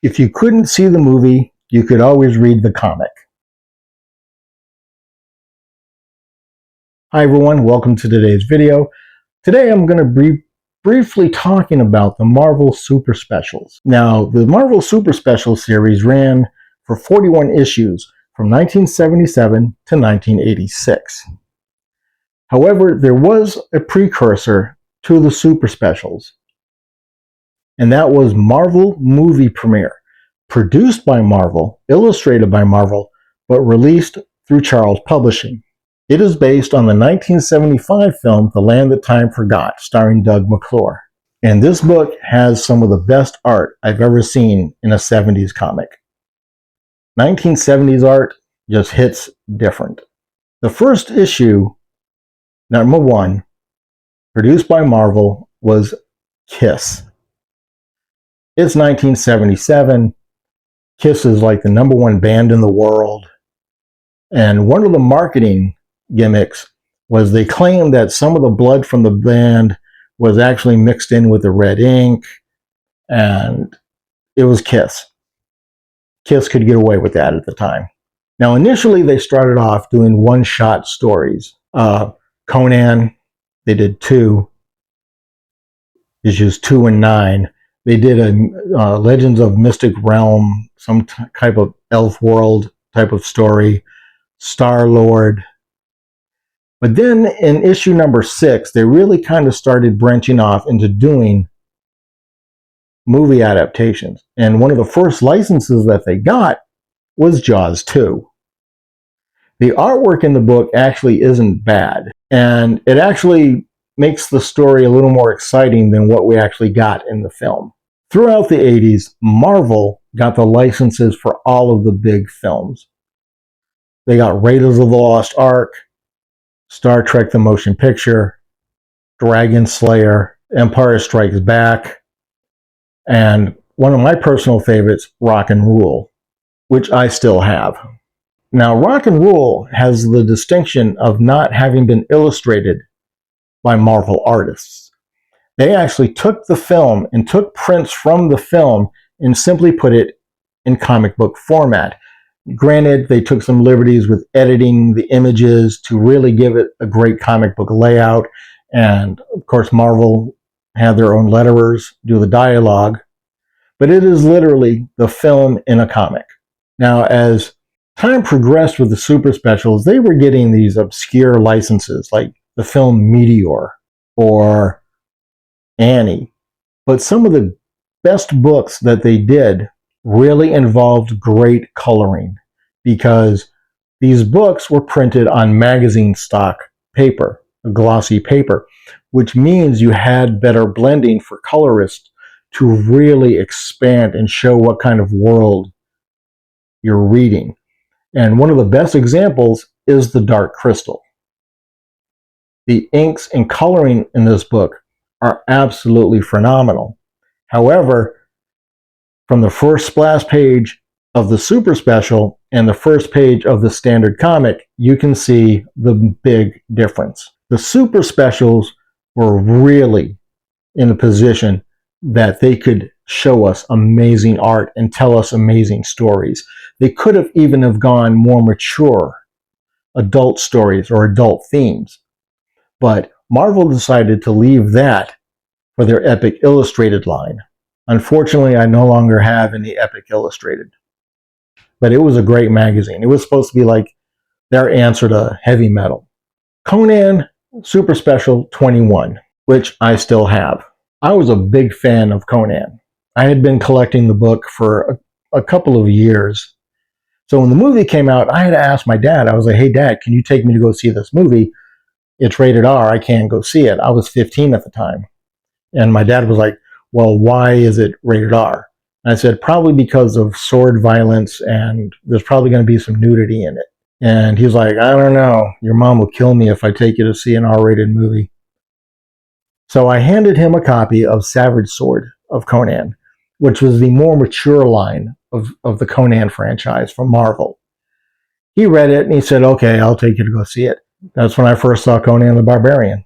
If you couldn't see the movie, you could always read the comic. Hi everyone, welcome to today's video. Today I'm going to be briefly talking about the Marvel Super Specials. Now, the Marvel Super Specials series ran for 41 issues from 1977 to 1986. However, there was a precursor to the Super Specials, and that was Marvel Movie Premiere, produced by Marvel, illustrated by Marvel, but released through Charles Publishing. It is based on the 1975 film The Land That Time Forgot, starring Doug McClure. And this book has some of the best art I've ever seen in a 70s comic. 1970s art just hits different. The first issue, number 1, produced by Marvel, was Kiss. It's 1977. Kiss is like the #1 band in the world. And one of the marketing gimmicks was they claimed that some of the blood from the band was actually mixed in with the red ink, and it was Kiss. Kiss could get away with that at the time. Now, initially, they started off doing one-shot stories. Conan, they did 2, issues 2 and 9. They did a Legends of Mystic Realm, some type of elf world type of story, Star-Lord. But then in issue number 6, they really kind of started branching off into doing movie adaptations. And one of the first licenses that they got was Jaws 2. The artwork in the book actually isn't bad, and it actually makes the story a little more exciting than what we actually got in the film. Throughout the 80s, Marvel got the licenses for all of the big films. They got Raiders of the Lost Ark, Star Trek the Motion Picture, Dragon Slayer, Empire Strikes Back, and one of my personal favorites, Rock and Rule, which I still have. Now, Rock and Rule has the distinction of not having been illustrated by Marvel artists. They actually took the film and took prints from the film and simply put it in comic book format. Granted, they took some liberties with editing the images to really give it a great comic book layout. And of course, Marvel had their own letterers do the dialogue. But it is literally the film in a comic. Now, as time progressed with the Super Specials, they were getting these obscure licenses like the film Meteor or Annie. But some of the best books that they did really involved great coloring, because these books were printed on magazine stock paper, a glossy paper, which means you had better blending for colorists to really expand and show what kind of world you're reading. And one of the best examples is The Dark Crystal. The inks and coloring in this book are absolutely phenomenal. However, from the first splash page of the Super Special and the first page of the standard comic, you can see the big difference. The Super Specials were really in a position that they could show us amazing art and tell us amazing stories. They could have even have gone more mature adult stories or adult themes. But Marvel decided to leave that for their Epic Illustrated line. Unfortunately, I no longer have any Epic Illustrated. But it was a great magazine. It was supposed to be like their answer to Heavy Metal. Conan Super Special 21, which I still have. I was a big fan of Conan. I had been collecting the book for a couple of years. So when the movie came out, I had to ask my dad. I was like, hey, Dad, can you take me to go see this movie? It's rated R. I can't go see it. I was 15 at the time. And my dad was like, well, why is it rated R? And I said, probably because of sword violence, and there's probably going to be some nudity in it. And he was like, I don't know. Your mom will kill me if I take you to see an R-rated movie. So I handed him a copy of Savage Sword of Conan, which was the more mature line of the Conan franchise from Marvel. He read it and he said, okay, I'll take you to go see it. That's when I first saw Conan the Barbarian.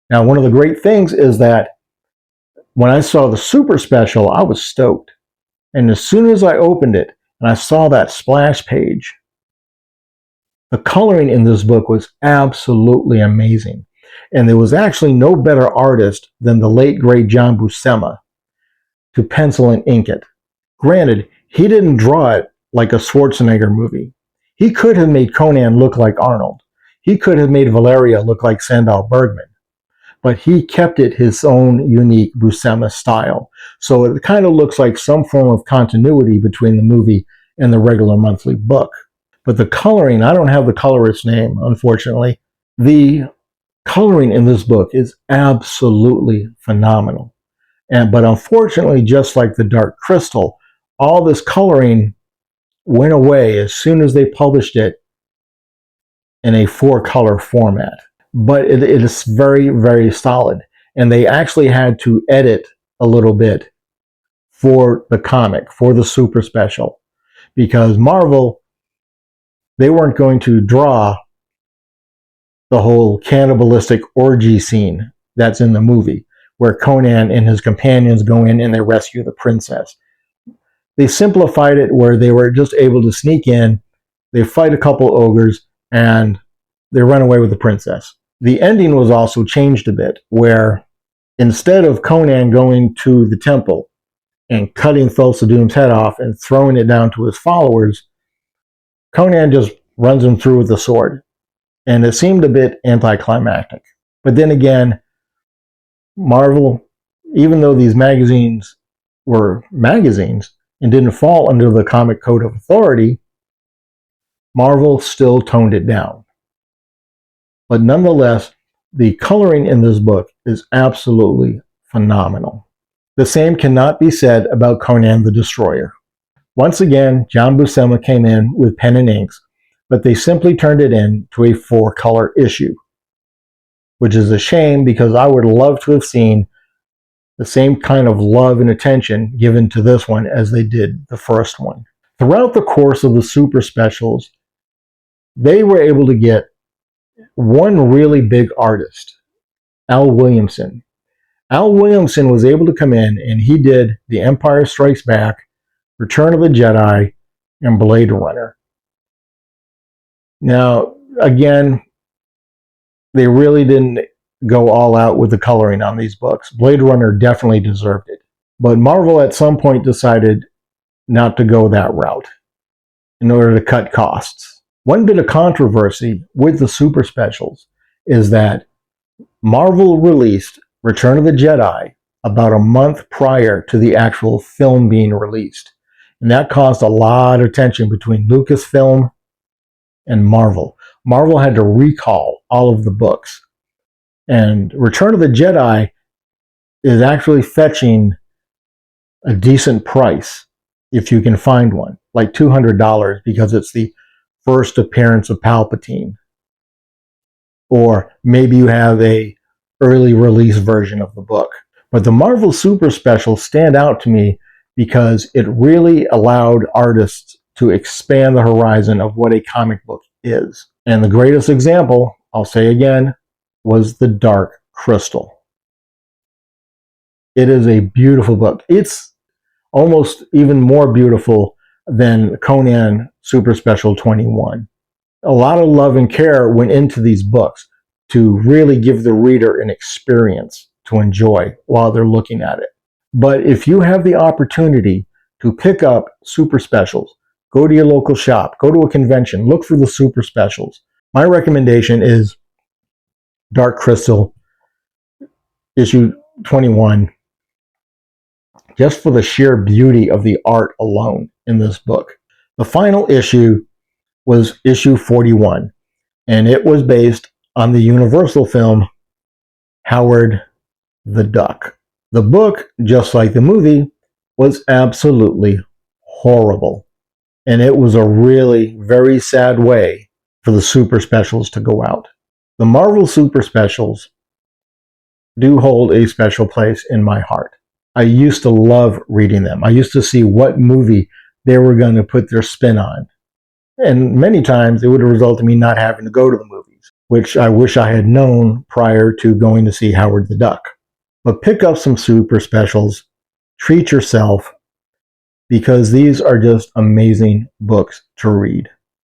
Now, one of the great things is that when I saw the Super Special, I was stoked. And as soon as I opened it and I saw that splash page, the coloring in this book was absolutely amazing. And there was actually no better artist than the late, great John Buscema to pencil and ink it. Granted, he didn't draw it like a Schwarzenegger movie. He could have made Conan look like Arnold. He could have made Valeria look like Sandahl Bergman. But he kept it his own unique Buscema style. So it kind of looks like some form of continuity between the movie and the regular monthly book. But the coloring, I don't have the colorist's name, unfortunately. The coloring in this book is absolutely phenomenal. But unfortunately, just like The Dark Crystal, all this coloring went away as soon as they published it in a 4-color format. But it is very, very solid. And they actually had to edit a little bit for the comic, for the super special, because Marvel, they weren't going to draw the whole cannibalistic orgy scene that's in the movie, where Conan and his companions go in and they rescue the princess. They simplified it where they were just able to sneak in, they fight a couple ogres, and they run away with the princess. The ending was also changed a bit, where instead of Conan going to the temple and cutting Thulsa Doom's head off and throwing it down to his followers, Conan just runs him through with a sword. And it seemed a bit anticlimactic. But then again, Marvel, even though these magazines were magazines and didn't fall under the Comic Code of Authority, Marvel still toned it down. But nonetheless, the coloring in this book is absolutely phenomenal. The same cannot be said about Conan the Destroyer. Once again, John Buscema came in with pen and inks, but they simply turned it into a 4-color issue, which is a shame because I would love to have seen the same kind of love and attention given to this one as they did the first one. Throughout the course of the super specials, they were able to get one really big artist, Al Williamson. Al Williamson was able to come in and he did The Empire Strikes Back, Return of the Jedi, and Blade Runner. Now, again, they really didn't go all out with the coloring on these books. Blade Runner definitely deserved it. But Marvel at some point decided not to go that route in order to cut costs. One bit of controversy with the super specials is that Marvel released Return of the Jedi about a month prior to the actual film being released. And that caused a lot of tension between Lucasfilm and Marvel. Marvel had to recall all of the books. And Return of the Jedi is actually fetching a decent price if you can find one, like $200, because it's the first appearance of Palpatine. Or maybe you have a early release version of the book. But the Marvel Super Specials stand out to me because it really allowed artists to expand the horizon of what a comic book is. And the greatest example, I'll say again, was The Dark Crystal. It is a beautiful book. It's almost even more beautiful than Conan Super Special 21. A lot of love and care went into these books to really give the reader an experience to enjoy while they're looking at it. But if you have the opportunity to pick up super specials, go to your local shop, go to a convention, look for the super specials. My recommendation is Dark Crystal, issue 21, just for the sheer beauty of the art alone in this book. The final issue was issue 41, and it was based on the Universal film Howard the Duck. The book, just like the movie, was absolutely horrible. And it was a really very sad way for the super specials to go out. The Marvel Super Specials do hold a special place in my heart. I used to love reading them. I used to see what movie they were going to put their spin on. And many times it would have resulted in me not having to go to the movies, which I wish I had known prior to going to see Howard the Duck. But pick up some super specials, treat yourself, because these are just amazing books to read.